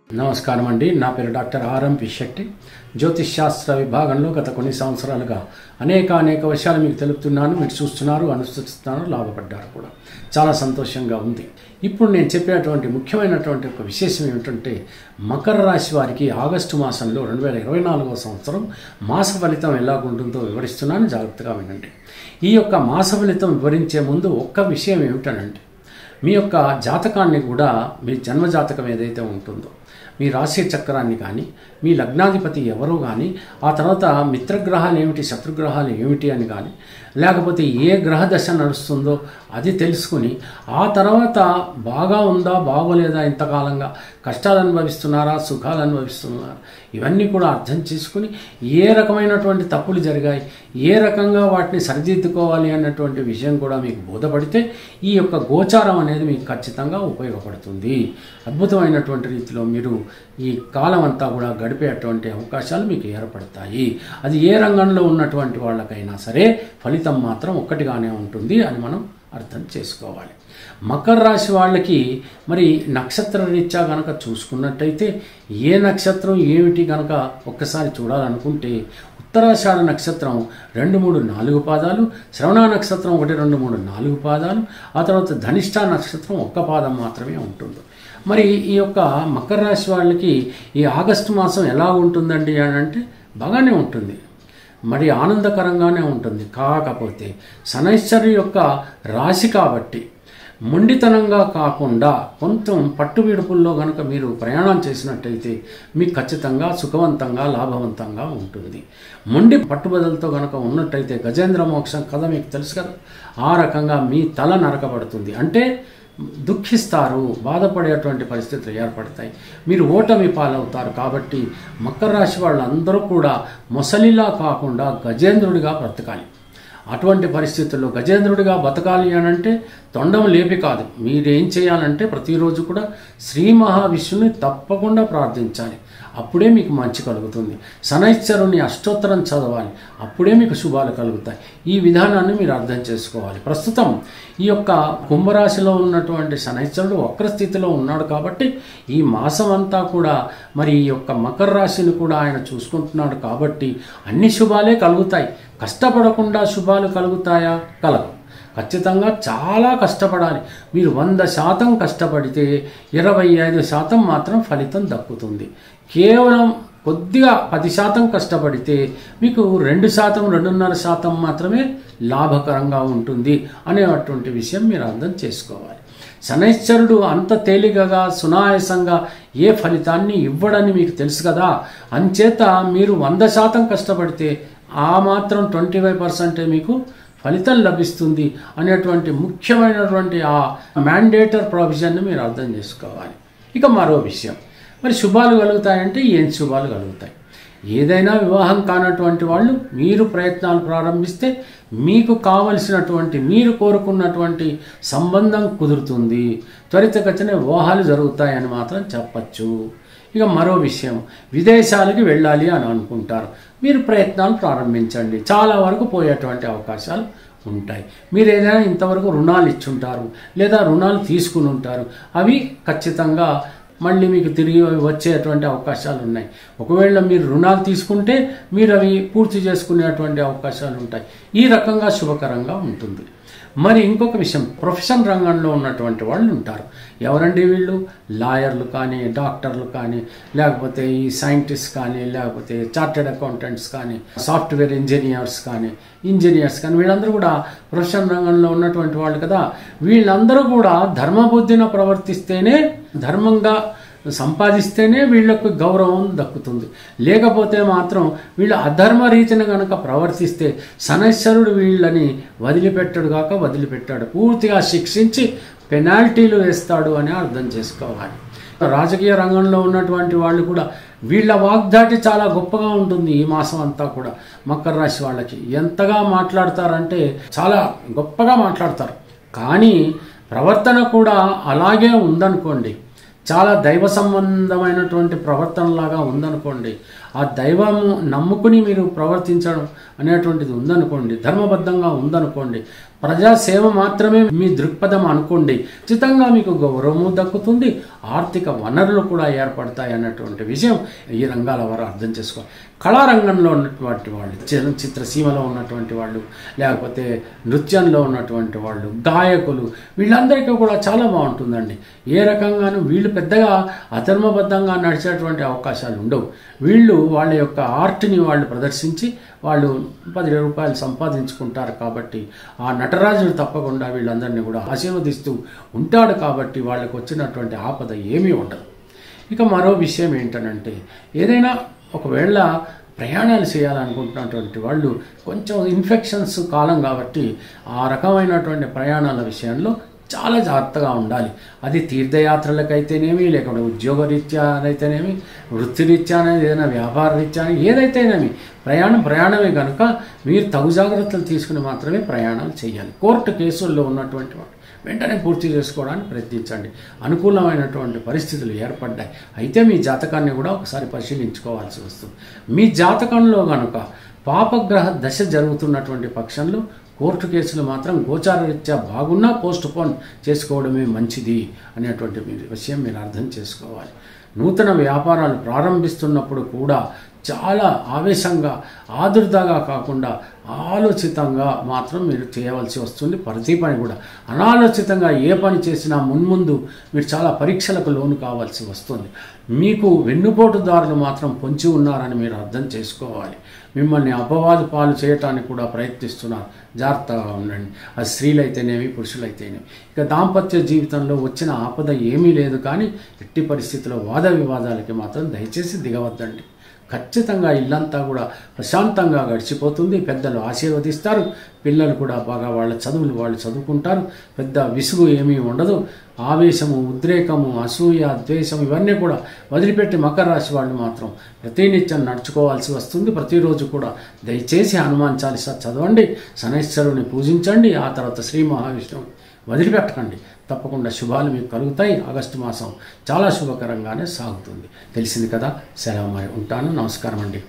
నమస్కారం అండి. నా పేరు డాక్టర్ ఆర్ఎంపి శెట్టి. జ్యోతిష్ శాస్త్ర విభాగంలో గత కొన్ని సంవత్సరాలుగా అనేక విషయాలు మీకు తెలుపుతున్నాను. మీరు చూస్తున్నారు, అనుసరిస్తున్నారు, లాభపడ్డారు కూడా. చాలా సంతోషంగా ఉంది. ఇప్పుడు నేను చెప్పేటువంటి ముఖ్యమైనటువంటి ఒక విశేషం ఏమిటంటే, మకర రాశి వారికి ఆగస్టు మాసంలో 2024వ సంవత్సరం మాస ఫలితం ఎలాగుంటుందో వివరిస్తున్నాను. జాగ్రత్తగా వినండి. ఈ యొక్క మాస ఫలితం వివరించే ముందు ఒక్క విషయం ఏమిటనంటే, మీ యొక్క జాతకాన్ని కూడా, మీ జన్మజాతకం ఏదైతే ఉంటుందో, మీ రాశి చక్రాన్ని కానీ, మీ లగ్నాధిపతి ఎవరో కానీ, ఆ తర్వాత మిత్రగ్రహాలు ఏమిటి, శత్రుగ్రహాలు ఏమిటి అని కానీ, లేకపోతే ఏ గ్రహ దశ నడుస్తుందో అది తెలుసుకుని, ఆ తర్వాత బాగా ఉందా బాగోలేదా, ఇంతకాలంగా కష్టాలు అనుభవిస్తున్నారా, సుఖాలు అనుభవిస్తున్నారా, ఇవన్నీ కూడా అర్థం చేసుకుని ఏ రకమైనటువంటి తప్పులు జరిగాయి, ఏ రకంగా వాటిని సరిదిద్దుకోవాలి అన్నటువంటి విషయం కూడా మీకు బోధపడితే ఈ యొక్క గోచారం అనేది మీకు ఖచ్చితంగా ఉపయోగపడుతుంది. అద్భుతమైనటువంటి రీతిలో మీరు ఈ కాలం అంతా కూడా గడిపేటువంటి అవకాశాలు మీకు ఏర్పడతాయి. అది ఏ రంగంలో ఉన్నటువంటి వాళ్ళకైనా సరే ఫలితం మాత్రం ఒక్కటిగానే ఉంటుంది అని మనం అర్థం చేసుకోవాలి. మకర రాశి వాళ్ళకి మరి నక్షత్ర రీత్యా కనుక చూసుకున్నట్టయితే, ఏ నక్షత్రం ఏమిటి కనుక ఒక్కసారి చూడాలనుకుంటే, ఉత్తరాషాఢ నక్షత్రం 2, 3, 4 పాదాలు, శ్రవణ నక్షత్రం 1, 2, 3, 4 పాదాలు, ఆ తర్వాత ధనిష్ట నక్షత్రం 1 పాదం మాత్రమే ఉంటుంది. మరి ఈ యొక్క మకర రాశి వాళ్ళకి ఈ ఆగస్టు మాసం ఎలా ఉంటుందండి అని అంటే, బాగానే ఉంటుంది, మరి ఆనందకరంగానే ఉంటుంది. కాకపోతే శనైశ్వరు యొక్క రాశి కాబట్టి మొండితనంగా కాకుండా కొంచెం పట్టువిడుపుల్లో కనుక మీరు ప్రయాణం చేసినట్టయితే మీకు ఖచ్చితంగా సుఖవంతంగా లాభవంతంగా ఉంటుంది. మొండి పట్టుబదలతో కనుక ఉన్నట్టయితే గజేంద్ర మోక్షం కథ మీకు తెలుసు కదా, ఆ రకంగా మీ తల నరకబడుతుంది. అంటే దుఃఖిస్తారు, బాధపడేటువంటి పరిస్థితులు ఏర్పడతాయి, మీరు ఓటమి పాలవుతారు. కాబట్టి మకర రాశి వాళ్ళందరూ కూడా మొసలిలా కాకుండా గజేంద్రుడిగా బ్రతకాలి. అటువంటి పరిస్థితుల్లో గజేంద్రుడిగా బతకాలి అనంటే తొండం లేపి కాదు, మీరేం చేయాలంటే ప్రతిరోజు కూడా శ్రీ మహావిష్ణుని తప్పకుండా ప్రార్థించాలి. అప్పుడే మీకు మంచి కలుగుతుంది. శనైశ్వరుని అష్టోత్తరం చదవాలి, అప్పుడే మీకు శుభాలు కలుగుతాయి. ఈ విధానాన్ని మీరు అర్థం చేసుకోవాలి. ప్రస్తుతం ఈ యొక్క కుంభరాశిలో ఉన్నటువంటి శనైశ్వరుడు వక్ర స్థితిలో ఉన్నాడు కాబట్టి ఈ మాసం అంతా కూడా మరి ఈ యొక్క మకర రాశిని కూడా ఆయన చూసుకుంటున్నాడు కాబట్టి అన్ని శుభాలే కలుగుతాయి. కష్టపడకుండా శుభాలు కలుగుతాయా? కలగవు. ఖచ్చితంగా చాలా కష్టపడాలి. మీరు 100% కష్టపడితే 25% మాత్రం ఫలితం దక్కుతుంది. కేవలం కొద్దిగా 10% కష్టపడితే మీకు 2%, 2.5% మాత్రమే లాభకరంగా ఉంటుంది అనేటువంటి విషయం మీరు అర్థం చేసుకోవాలి. శనైశ్వరుడు అంత తేలికగా సునాయాసంగా ఏ ఫలితాన్ని ఇవ్వడని మీకు తెలుసు కదా. అంచేత మీరు 100% కష్టపడితే ఆ మాత్రం 25% మీకు ఫలితం లభిస్తుంది అనేటువంటి ముఖ్యమైనటువంటి ఆ మ్యాండేటర్ ప్రొవిజన్ని మీరు అర్థం చేసుకోవాలి. ఇక మరో విషయం, మరి శుభాలు కలుగుతాయంటే ఏం శుభాలు కలుగుతాయి? ఏదైనా వివాహం కానటువంటి వాళ్ళు మీరు ప్రయత్నాలు ప్రారంభిస్తే మీకు కావలసినటువంటి, మీరు కోరుకున్నటువంటి సంబంధం కుదురుతుంది. త్వరితగతిన వివాహాలు జరుగుతాయని మాత్రం చెప్పచ్చు. ఇక మరో విషయం, విదేశాలకి వెళ్ళాలి అని అనుకుంటారు, మీరు ప్రయత్నాలు ప్రారంభించండి, చాలా వరకు పోయేటువంటి అవకాశాలు ఉంటాయి. మీరు ఏదైనా ఇంతవరకు రుణాలు ఇచ్చుంటారు లేదా రుణాలు తీసుకుని ఉంటారు, అవి ఖచ్చితంగా మళ్ళీ మీకు తిరిగి వచ్చేటువంటి అవకాశాలు ఉన్నాయి. ఒకవేళ మీరు రుణాలు తీసుకుంటే మీరు అవి పూర్తి చేసుకునేటువంటి అవకాశాలు ఉంటాయి. ఈ రకంగా శుభకరంగా ఉంటుంది. మరి ఇంకొక విషయం, ప్రొఫెషన్ రంగంలో ఉన్నటువంటి వాళ్ళు ఉంటారు. ఎవరండి వీళ్ళు? లాయర్లు కానీ, డాక్టర్లు కానీ, లేకపోతే ఈ సైంటిస్ట్ కానీ, లేకపోతే చార్టెడ్ అకౌంటెంట్స్ కానీ, సాఫ్ట్వేర్ ఇంజనీర్స్ కానీ, వీళ్ళందరూ కూడా ప్రొఫెషన్ రంగంలో ఉన్నటువంటి వాళ్ళు కదా. వీళ్ళందరూ కూడా ధర్మబుద్ధిన ప్రవర్తిస్తేనే, ధర్మంగా సంపాదిస్తేనే వీళ్లకు గౌరవం దక్కుతుంది. లేకపోతే మాత్రం వీళ్ళు అధర్మ రీతిని కనుక ప్రవర్తిస్తే శనైశ్వరుడు వీళ్ళని వదిలిపెట్టాడు, పూర్తిగా శిక్షించి పెనాల్టీలు వేస్తాడు అని అర్థం చేసుకోవాలి. రాజకీయ రంగంలో ఉన్నటువంటి వాళ్ళు కూడా వీళ్ళ వాగ్దాటి చాలా గొప్పగా ఉంటుంది. ఈ మాసం అంతా కూడా మకర రాశి వాళ్ళకి ఎంతగా మాట్లాడతారంటే చాలా గొప్పగా మాట్లాడతారు. కానీ ప్రవర్తన కూడా అలాగే ఉందనుకోండి, చాలా దైవ సంబంధమైనటువంటి ప్రవర్తనలాగా ఉందనుకోండి, ఆ దైవము నమ్ముకుని మీరు ప్రవర్తించడం అనేటువంటిది ఉందనుకోండి, ధర్మబద్ధంగా ఉందనుకోండి, ప్రజాసేవ మాత్రమే మీ దృక్పథం అనుకోండి, ఖచ్చితంగా మీకు గౌరవము దక్కుతుంది, ఆర్థిక వనరులు కూడా ఏర్పడతాయి అన్నటువంటి విషయం ఈ రంగాల వారు అర్థం చేసుకోవాలి. కళారంగంలో ఉన్నటువంటి వాళ్ళు, చిత్రసీమలో ఉన్నటువంటి వాళ్ళు, లేకపోతే నృత్యంలో ఉన్నటువంటి వాళ్ళు, గాయకులు, వీళ్ళందరికీ కూడా చాలా బాగుంటుందండి. ఏ రకంగానూ వీళ్ళు పెద్దగా అధర్మబద్ధంగా నడిచేటువంటి అవకాశాలు ఉండవు. వీళ్ళు వాళ్ళ యొక్క ఆర్ట్ని వాళ్ళు ప్రదర్శించి వాళ్ళు 10 రూపాయలు సంపాదించుకుంటారు. కాబట్టి ఆ నటరాజుడు తప్పకుండా వీళ్ళందరినీ కూడా ఆశీర్వదిస్తూ ఉంటాడు. కాబట్టి వాళ్ళకు వచ్చినటువంటి ఆపద ఏమీ ఉండదు. ఇక మరో విషయం ఏంటనంటే, ఏదైనా ఒకవేళ ప్రయాణాలు చేయాలనుకుంటున్నటువంటి వాళ్ళు కొంచెం ఇన్ఫెక్షన్స్ కాలం కాబట్టి ఆ రకమైనటువంటి ప్రయాణాల విషయంలో చాలా జాగ్రత్తగా ఉండాలి. అది తీర్థయాత్రలకైతేనేమి, లేకపోతే ఉద్యోగరీత్యా అయితేనేమి, వృత్తిరీత్యా అనేది, ఏదైనా వ్యాపార రీత్యా ఏదైతేనేమి, ప్రయాణమే కనుక మీరు తగు జాగ్రత్తలు తీసుకుని మాత్రమే ప్రయాణాలు చేయాలి. కోర్టు కేసుల్లో ఉన్నటువంటి వాళ్ళు వెంటనే పూర్తి చేసుకోవడానికి ప్రయత్నించండి. అనుకూలమైనటువంటి పరిస్థితులు ఏర్పడ్డాయి. అయితే మీ జాతకాన్ని కూడా ఒకసారి పరిశీలించుకోవాల్సి వస్తుంది. మీ జాతకంలో కనుక పాపగ్రహ దశ జరుగుతున్నటువంటి పక్షంలో కోర్టు కేసులు మాత్రం గోచారరీత్యా బాగున్నా పోస్ట్ పోన్ చేసుకోవడమే మంచిది అనేటువంటి విషయం మీరు అర్థం చేసుకోవాలి. నూతన వ్యాపారాలు ప్రారంభిస్తున్నప్పుడు కూడా చాలా ఆవేశంగా, ఆదుర్దాగా కాకుండా ఆలోచితంగా మాత్రం మీరు చేయవలసి వస్తుంది. ప్రతి పని కూడా అనాలోచితంగా ఏ పని చేసినా మున్ముందు మీరు చాలా పరీక్షలకు లోను కావాల్సి వస్తుంది. మీకు వెన్నుపోటుదారులు మాత్రం పొంచి ఉన్నారని మీరు అర్థం చేసుకోవాలి. మిమ్మల్ని అపవాదు పాలు చేయటానికి కూడా ప్రయత్నిస్తున్నారు. జాగ్రత్తగా ఉండండి. అది స్త్రీలైతేనేమి, పురుషులైతేనేమి. ఇక దాంపత్య జీవితంలో వచ్చిన ఆపద ఏమీ లేదు, కానీ ఎట్టి పరిస్థితుల్లో వాద వివాదాలకి మాత్రం దయచేసి దిగవద్దండి. ఖచ్చితంగా ఇల్లంతా కూడా ప్రశాంతంగా గడిచిపోతుంది. పెద్దలు ఆశీర్వదిస్తారు. పిల్లలు కూడా బాగా వాళ్ళ చదువులు వాళ్ళు చదువుకుంటారు. పెద్ద విసుగు ఏమీ ఉండదు. ఆవేశము, ఉద్రేకము, అసూయ, ద్వేషం ఇవన్నీ కూడా వదిలిపెట్టి మకర రాశి వాళ్ళు మాత్రం ప్రతినిత్యం నడుచుకోవాల్సి వస్తుంది. ప్రతిరోజు కూడా దయచేసి హనుమాన్ చాలీసా చదవండి, శనైశ్వరుని పూజించండి. ఆ తర్వాత శ్రీ మహావిష్ణువు వదిలిపెట్టకండి. తప్పకుండా శుభాలు మీకు కలుగుతాయి. ఆగస్టు మాసం చాలా శుభకరంగానే సాగుతుంది. తెలిసింది కదా. సెలవు, మరి ఉంటాను. నమస్కారం అండి.